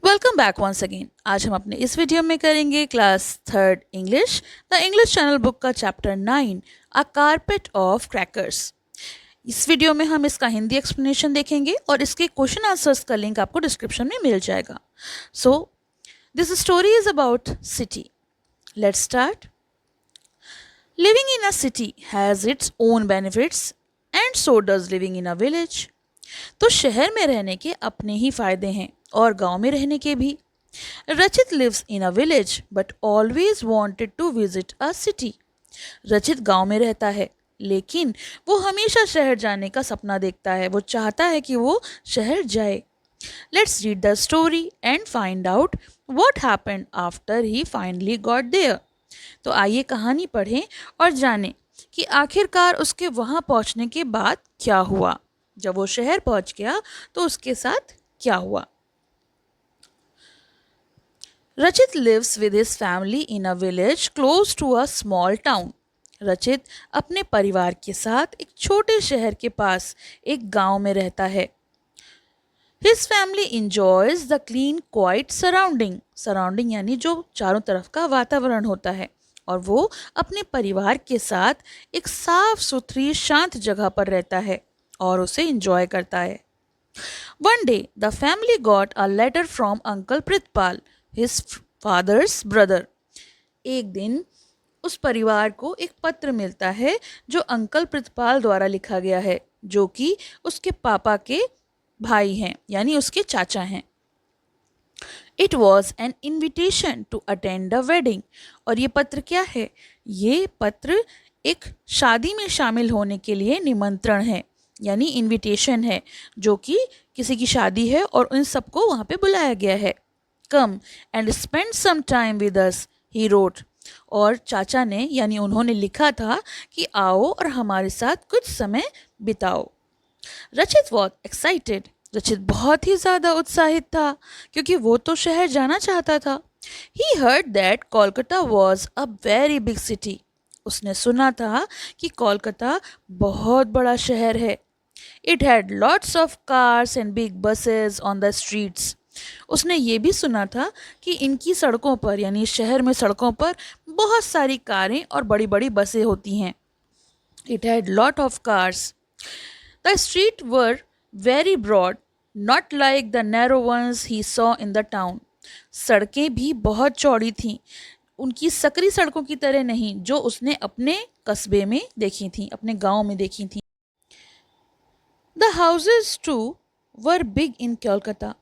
Welcome back once again. आज हम अपने इस वीडियो में करेंगे class third English the English channel book का chapter 9 a carpet of crackers. इस वीडियो में हम इसका हिंदी एक्सप्लेनेशन देखेंगे और इसके क्वेश्चन आंसर्स का लिंक आपको डिस्क्रिप्शन में मिल जाएगा। So this story is about city. Let's start. Living in a city has its own benefits and so does living in a village. तो शहर में रहने के अपने ही फायदे हैं और गांव में रहने के भी। Rachit lives in a village but always wanted to visit a city. Rachit गांव में रहता है लेकिन वो हमेशा शहर जाने का सपना देखता है। वो चाहता है कि वो शहर जाए। Let's read the story and find out what happened after he finally got there. तो आइए कहानी पढ़ें और जानें कि आखिरकार उसके वहां पहुंचने के बाद क्या हुआ। जब वो शहर पहुंच गया तो उसके साथ क्या हुआ। Rachit lives with his family in a village close to a small town. Rachit अपने परिवार के साथ एक छोटे शहर के पास एक गांव में रहता है। His family enjoys the clean quite surrounding. Surrounding यानी जो चारों तरफ का वातावरण होता है। और वो अपने परिवार के साथ एक साफ सुथरी शांत जगह पर रहता है और उसे इंजॉय करता है। One day, the family got a letter from Uncle Pritpal, his father's brother. एक दिन उस परिवार को एक पत्र मिलता है जो अंकल प्रितपाल द्वारा लिखा गया है, जो कि उसके पापा के भाई हैं, यानी उसके चाचा हैं। It was an invitation to attend a wedding. और ये पत्र क्या है? ये पत्र एक शादी में शामिल होने के लिए निमंत्रण है, यानी इनविटेशन है, जो कि किसी की शादी है और उन सबको वहाँ पे बुलाया गया है। Come and spend some time with us, he wrote. और चाचा ने यानी उन्होंने लिखा था कि आओ और हमारे साथ कुछ समय बिताओ। रचित वॉज एक्साइटेड। रचित बहुत ही ज़्यादा उत्साहित था क्योंकि वो तो शहर जाना चाहता था। He heard that Kolkata was a very big city. उसने सुना था कि कोलकाता बहुत बड़ा शहर है। It had lots of cars and big buses on the streets. उसने ये भी सुना था कि इनकी सड़कों पर यानी शहर में सड़कों पर बहुत सारी कारें और बड़ी बड़ी बसें होती हैं। It had lot of cars. The streets were very broad, not like the narrow ones he saw in the town. सड़कें भी बहुत चौड़ी थीं, उनकी सकरी सड़कों की तरह नहीं जो उसने अपने कस्बे में देखी थीं, अपने गांव में देखी थीं। The houses too were big in Kolkata.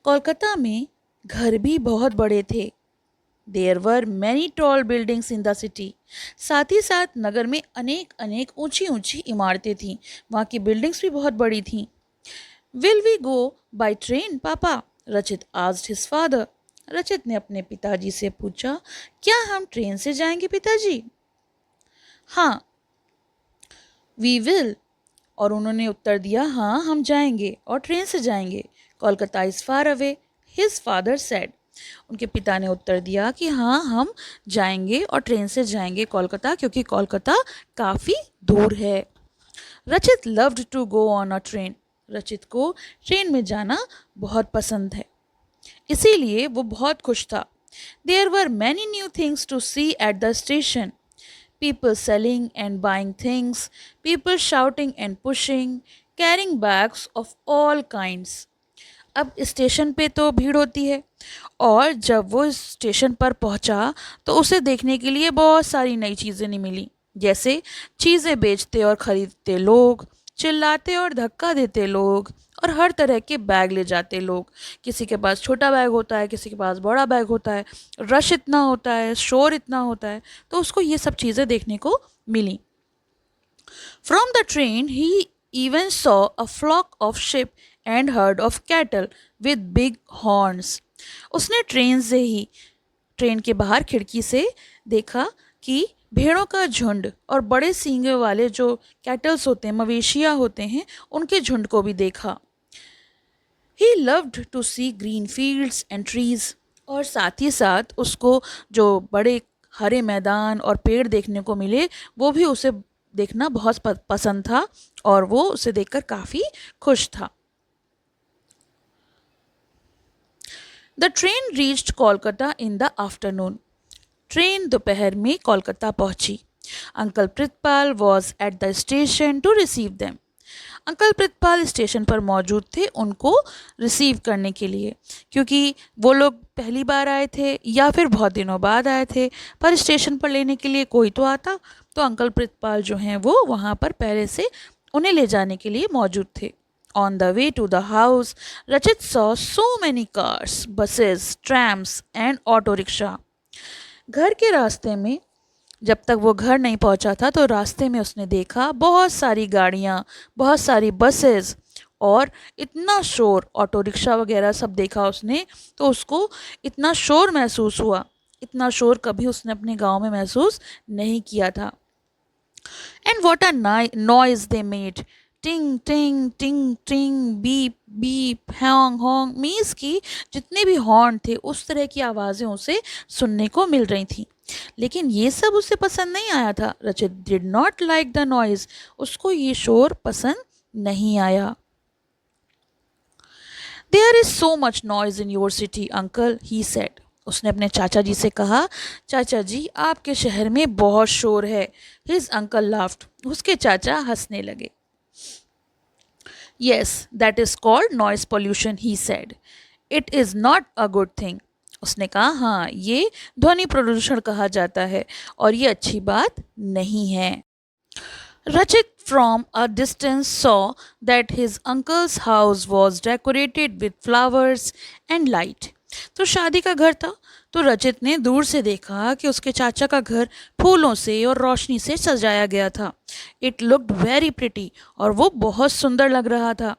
Kolkata में घर भी बहुत बड़े थे। There were many tall buildings in the city. साथ ही साथ नगर में अनेक अनेक ऊंची ऊंची इमारतें थीं। वहाँ की बिल्डिंग्स भी बहुत बड़ी थीं। Will we go by train papa? Rachit asked his father. रचित ने अपने पिताजी से पूछा, क्या हम ट्रेन से जाएंगे पिताजी? हाँ, वी विल। और उन्होंने उत्तर दिया, हाँ हम जाएंगे और ट्रेन से जाएंगे। Kolkata is far away, his father said. उनके पिता ने उत्तर दिया कि हाँ हम जाएंगे और ट्रेन से जाएंगे कोलकाता, क्योंकि कोलकाता काफ़ी दूर है। Rachit loved to go on a train. Rachit को ट्रेन में जाना बहुत पसंद है, इसीलिए वो बहुत खुश था। There were many new things to see at the station. People selling and buying things, people shouting and pushing, carrying bags of all kinds. अब स्टेशन पे तो भीड़ होती है और जब वो स्टेशन पर पहुंचा तो उसे देखने के लिए बहुत सारी नई चीज़ें नहीं मिली, जैसे चीज़ें बेचते और ख़रीदते लोग, चिल्लाते और धक्का देते लोग और हर तरह के बैग ले जाते लोग। किसी के पास छोटा बैग होता है, किसी के पास बड़ा बैग होता है, रश इतना होता है, शोर इतना होता है, तो उसको ये सब चीज़ें देखने को मिली। From the train he even saw a flock of sheep and herd of cattle with big horns. उसने ट्रेन के बाहर खिड़की से देखा कि भेड़ों का झुंड और बड़े सींगे वाले जो कैटल्स होते हैं, मवेशियाँ होते हैं, उनके झुंड को भी देखा। He loved to see green fields and trees. और साथ ही साथ उसको जो बड़े हरे मैदान और पेड़ देखने को मिले वो भी उसे देखना बहुत पसंद था और वो उसे देखकर काफ़ी खुश था। The train reached Kolkata in the afternoon. Train दोपहर में कोलकाता पहुंची। Uncle Pritpal was at the station to receive them. Uncle Pritpal station पर मौजूद थे उनको रिसीव करने के लिए, क्योंकि वो लोग पहली बार आए थे या फिर बहुत दिनों बाद आए थे, पर स्टेशन पर लेने के लिए कोई तो आता, तो अंकल प्रितपाल जो हैं वो वहाँ पर पहले से उन्हें ले जाने के लिए मौजूद थे। On the way to the house Rachit saw so many cars, buses, trams and auto rickshaw. घर के रास्ते में, जब तक वो घर नहीं पहुंचा था तो रास्ते में उसने देखा बहुत सारी गाड़ियाँ, बहुत सारी बसेस और इतना शोर, ऑटो रिक्शा वगैरह सब देखा उसने, तो उसको इतना शोर महसूस हुआ। इतना शोर कभी उसने अपने गांव में महसूस नहीं किया था। And what a noise they made, टिंग टिंग टिंग टिंग, beep beep, Hong Hong, means की जितने भी हॉर्न थे उस तरह की आवाज़ें उसे सुनने को मिल रही थी। लेकिन ये सब उसे पसंद नहीं आया था। Rachit did not like the noise, उसको ये शोर पसंद नहीं आया। There is so much noise in your city uncle, he said. उसने अपने चाचा जी से कहा, चाचा जी आपके शहर में बहुत शोर है। हिज अंकल लाफ्ड, उसके चाचा हंसने लगे। Yes, that is called noise pollution, he said. It is not a good thing. उसने कहा हाँ, ये ध्वनि प्रदूषण कहा जाता है और ये अच्छी बात नहीं है। Rachit from a distance saw that his uncle's house was decorated with flowers and light. तो शादी का घर था, तो रचित ने दूर से देखा कि उसके चाचा का घर फूलों से और रोशनी से सजाया गया था। इट लुक्ड वेरी प्रिटी, और वो बहुत सुंदर लग रहा था।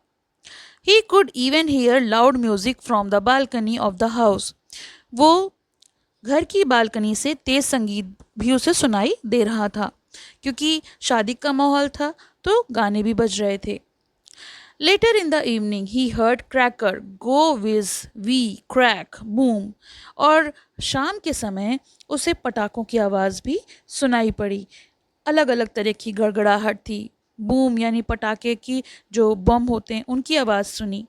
He could even here loud music from the balcony of the house. वो घर की बालकनी से तेज संगीत भी उसे सुनाई दे रहा था, क्योंकि शादी का माहौल था तो गाने भी बज रहे थे। Later in the evening he heard cracker go whiz, wee, crack, boom, और शाम के समय उसे पटाखों की आवाज़ भी सुनाई पड़ी। अलग अलग तरह की गड़गड़ाहट थी। बूम यानी पटाखे की जो बम होते हैं उनकी आवाज़ सुनी।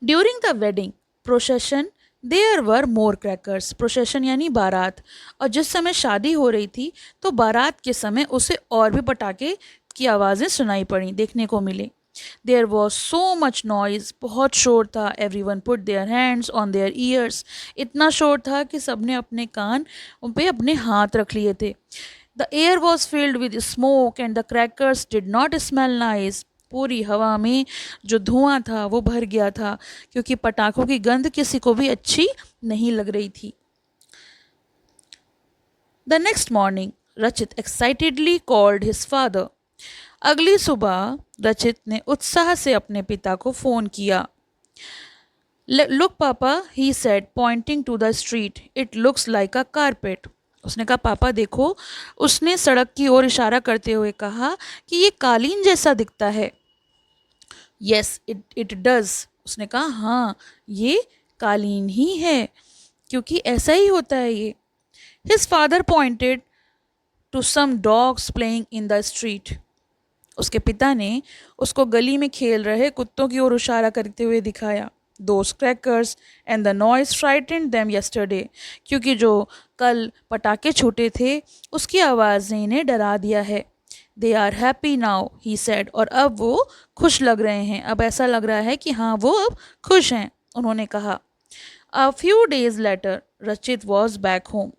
During the wedding procession there were more crackers. Procession यानी बारात, और जिस समय शादी हो रही थी तो बारात के समय उसे और भी पटाखे की आवाज़ें सुनाई पड़ी, देखने को मिले। There was so much noise, बहुत शोर था। Everyone put their hands on their ears, इतना शोर था कि सबने अपने कान उन पे अपने हाथ रख लिए थे। The air was filled with smoke and the crackers did not smell nice. पूरी हवा में जो धुआं था वो भर गया था, क्योंकि पटाखों की गंध किसी को भी अच्छी नहीं लग रही थी। द नेक्स्ट मॉर्निंग रचित एक्साइटेडली कॉल्ड हिज फादर। अगली सुबह रचित ने उत्साह से अपने पिता को फ़ोन किया। Look papa, he said pointing to the street, it looks like a carpet. उसने कहा पापा देखो, उसने सड़क की ओर इशारा करते हुए कहा कि ये कालीन जैसा दिखता है। यस इट डज, उसने कहा हाँ ये कालीन ही है, क्योंकि ऐसा ही होता है ये। His father pointed to some dogs playing in the street. उसके पिता ने उसको गली में खेल रहे कुत्तों की ओर इशारा करते हुए दिखाया। Those crackers and the noise frightened them yesterday, क्योंकि जो कल पटाखे छूटे थे उसकी आवाज़ ने इन्हें डरा दिया है। They are happy now, he said, और अब वो खुश लग रहे हैं, अब ऐसा लग रहा है कि हाँ वो अब खुश हैं, उन्होंने कहा। अ फ्यू डेज लेटर रचित वॉज बैक होम।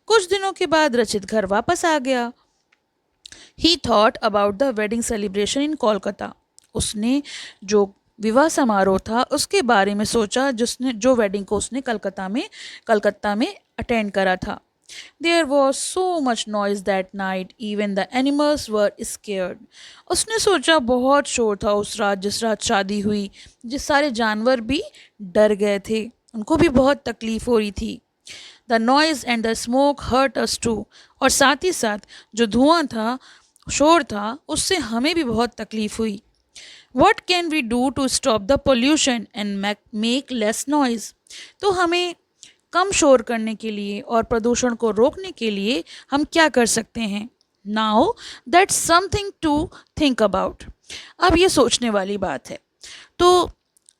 कुछ दिनों के बाद रचित घर वापस आ गया। ही thought about the wedding celebration in Kolkata. उसने जो विवाह समारोह था उसके बारे में सोचा, जो वेडिंग को उसने कलकत्ता में अटेंड करा था। There was so much noise that night, even the animals were scared. उसने सोचा बहुत शोर था उस रात, जिस रात शादी हुई, जिस सारे जानवर भी डर गए थे, उनको भी बहुत तकलीफ हो रही थी। The noise and the smoke hurt us too, और साथ ही साथ जो धुआं था, शोर था, उससे हमें भी बहुत तकलीफ हुई। What can we do to stop the pollution and make less noise. तो हमें कम शोर करने के लिए और प्रदूषण को रोकने के लिए हम क्या कर सकते हैं। Now that's something to think about. अब ये सोचने वाली बात है। तो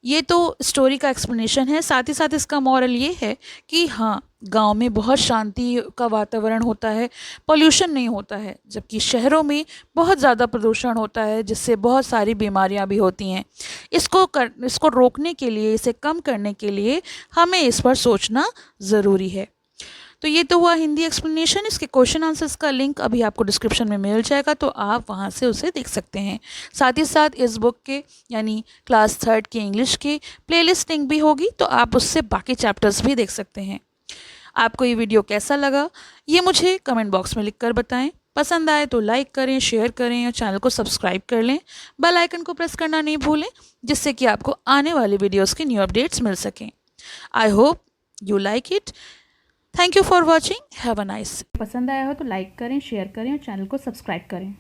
ये तो स्टोरी का एक्सप्लेनेशन है। साथ ही साथ इसका मॉरल ये है कि हाँ, गांव में बहुत शांति का वातावरण होता है, पोल्यूशन नहीं होता है, जबकि शहरों में बहुत ज़्यादा प्रदूषण होता है जिससे बहुत सारी बीमारियां भी होती हैं। इसको रोकने के लिए, इसे कम करने के लिए हमें इस पर सोचना ज़रूरी है। तो ये तो हुआ हिंदी एक्सप्लेनेशन। इसके क्वेश्चन आंसर्स का लिंक अभी आपको डिस्क्रिप्शन में मिल जाएगा, तो आप वहाँ से उसे देख सकते हैं। साथ ही साथ इस बुक के यानी क्लास 3rd के इंग्लिश की प्लेलिस्ट लिंक भी होगी, तो आप उससे बाकी चैप्टर्स भी देख सकते हैं। आपको ये वीडियो कैसा लगा ये मुझे कमेंट बॉक्स में लिख कर बताएं। पसंद आए तो लाइक करें, शेयर करें और चैनल को सब्सक्राइब कर लें। बेल आइकन को प्रेस करना नहीं भूलें, जिससे कि आपको आने वाली वीडियोज़ की न्यू अपडेट्स मिल सकें। I hope you like it. Thank you for watching. Have a nice. पसंद आया हो तो लाइक करें, शेयर करें और चैनल को सब्सक्राइब करें।